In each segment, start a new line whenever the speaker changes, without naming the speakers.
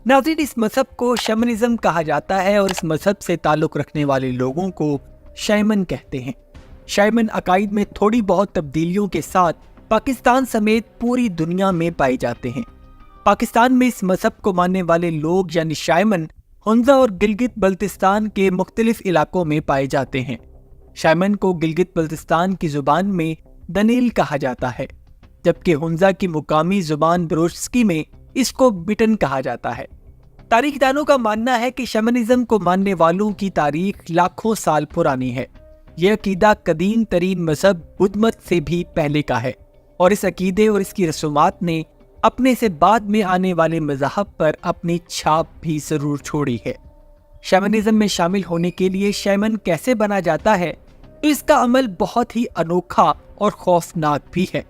नाज़रीन, इस मजहब को शैमनिज़्म कहा जाता है और इस मजहब से ताल्लुक़ रखने वाले लोगों को शैमन कहते हैं। शैमन अकाइद में थोड़ी बहुत तब्दीलियों के साथ पाकिस्तान समेत पूरी दुनिया में पाए जाते हैं। पाकिस्तान में इस मजहब को मानने वाले लोग यानी शैमन हुंजा और गिलगित बल्तिस्तान के मुख्तलिफ इलाकों में पाए जाते हैं। शैमन को गिलगित बल्तिस्तान की ज़ुबान में दनील कहा जाता है, जबकि हुंजा की मुकामी ज़ुबान बलोचिस्तानी में इसको बिटन कहा जाता है। तारीखदानों का मानना है कि शैमनिज़्म को मानने वालों की तारीख लाखों साल पुरानी है। यह अकीदा कदीम तरीन मजहब बुद्ध मत से भी पहले का है और इस अकीदे और इसकी रसूमात ने अपने से बाद में आने वाले मज़हब पर अपनी छाप भी ज़रूर छोड़ी है। शैमनिज़्म में शामिल होने के लिए शैमन कैसे बना जाता है, तो इसका अमल बहुत ही अनोखा और खौफनाक भी है।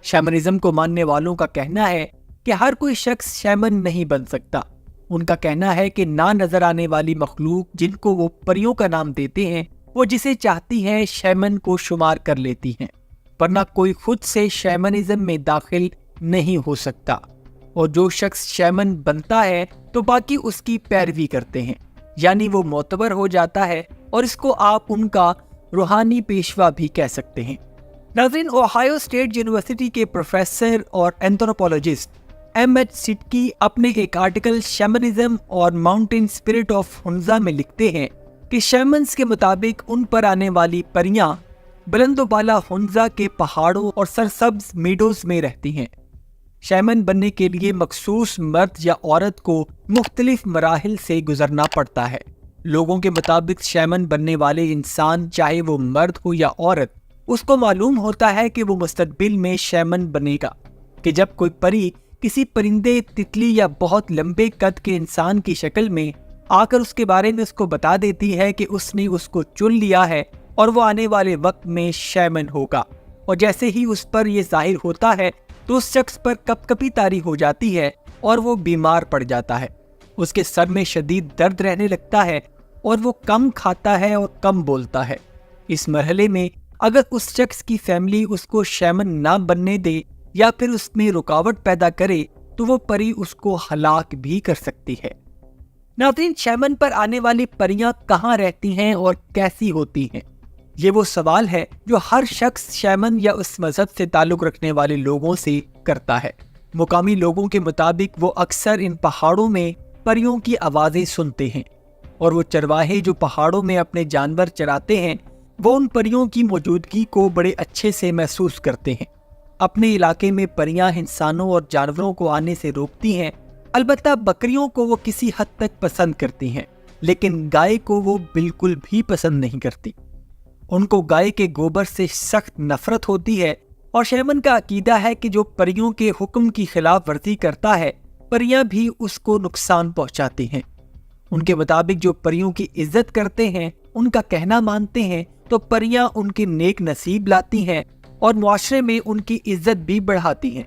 शैमनिज़्म को मानने वालों का कहना है कि हर कोई शख्स शैमन नहीं बन सकता। उनका कहना है कि ना नजर आने वाली मखलूक जिनको वो परियों का नाम देते हैं, वो जिसे चाहती हैं शैमन को शुमार कर लेती हैं, वरना कोई खुद से शैमनिज़्म में दाखिल नहीं हो सकता। और जो शख्स शैमन बनता है तो बाकी उसकी पैरवी करते हैं, यानी वो मोतबर हो जाता है और इसको आप उनका रूहानी पेशवा भी कह सकते हैं। नाज़रीन, ओहायो स्टेट यूनिवर्सिटी के प्रोफेसर और एंथ्रोपोलॉजिस्ट एम.एच. सिडकी अपने एक आर्टिकल शैमनिज़्म और माउंटेन स्पिरिट ऑफ हुंजा में लिखते हैं कि शैमन्स के मुताबिक उन पर आने वाली परियां बुलंदोबाला हुंजा के पहाड़ों और सरसब्ज मीडोज में रहती हैं। शैमन बनने के लिए मखसूस मर्द या औरत को मुख्तलिफ मराहिल से गुजरना पड़ता है। लोगों के मुताबिक शैमन बनने वाले इंसान, चाहे वो मर्द हो या औरत, उसको मालूम होता है कि वो मुस्तकबिल में शैमन बनेगा, कि जब कोई परी किसी परिंदे, तितली या बहुत लंबे कद के इंसान की शक्ल में आकर उसके बारे में उसको बता देती है कि उसने उसको चुन लिया है और वो आने वाले वक्त में शैमन होगा। और जैसे ही उस पर यह जाहिर होता है तो उस शख्स पर कपकपी तारी हो जाती है और वो बीमार पड़ जाता है। उसके सर में शदीद दर्द रहने लगता है और वो कम खाता है और कम बोलता है। इस मरहले में अगर उस शख्स की फैमिली उसको शैमन ना बनने दे या फिर उसमें रुकावट पैदा करे तो वो परी उसको हलाक भी कर सकती है। नाज़रीन, शैमन पर आने वाली परियां कहाँ रहती हैं और कैसी होती हैं, ये वो सवाल है जो हर शख्स शैमन या उस मजहब से ताल्लुक़ रखने वाले लोगों से करता है। मुकामी लोगों के मुताबिक वो अक्सर इन पहाड़ों में परियों की आवाज़ें सुनते हैं और वो चरवाहे जो पहाड़ों में अपने जानवर चराते हैं वो उन परियों की मौजूदगी को बड़े अच्छे से महसूस करते हैं। अपने इलाके में परियां इंसानों और जानवरों को आने से रोकती हैं। अलबत्ता बकरियों को वो किसी हद तक पसंद करती हैं, लेकिन गाय को वो बिल्कुल भी पसंद नहीं करती। उनको गाय के गोबर से सख्त नफरत होती है और शैमन का अकीदा है कि जो परियों के हुक्म की खिलाफ वर्जी करता है, परियां भी उसको नुकसान पहुंचाती हैं। उनके मुताबिक जो परियों की इज्जत करते हैं, उनका कहना मानते हैं, तो परियां उनके नेक नसीब लाती हैं और मुआशरे में उनकी इज्जत भी बढ़ाती हैं।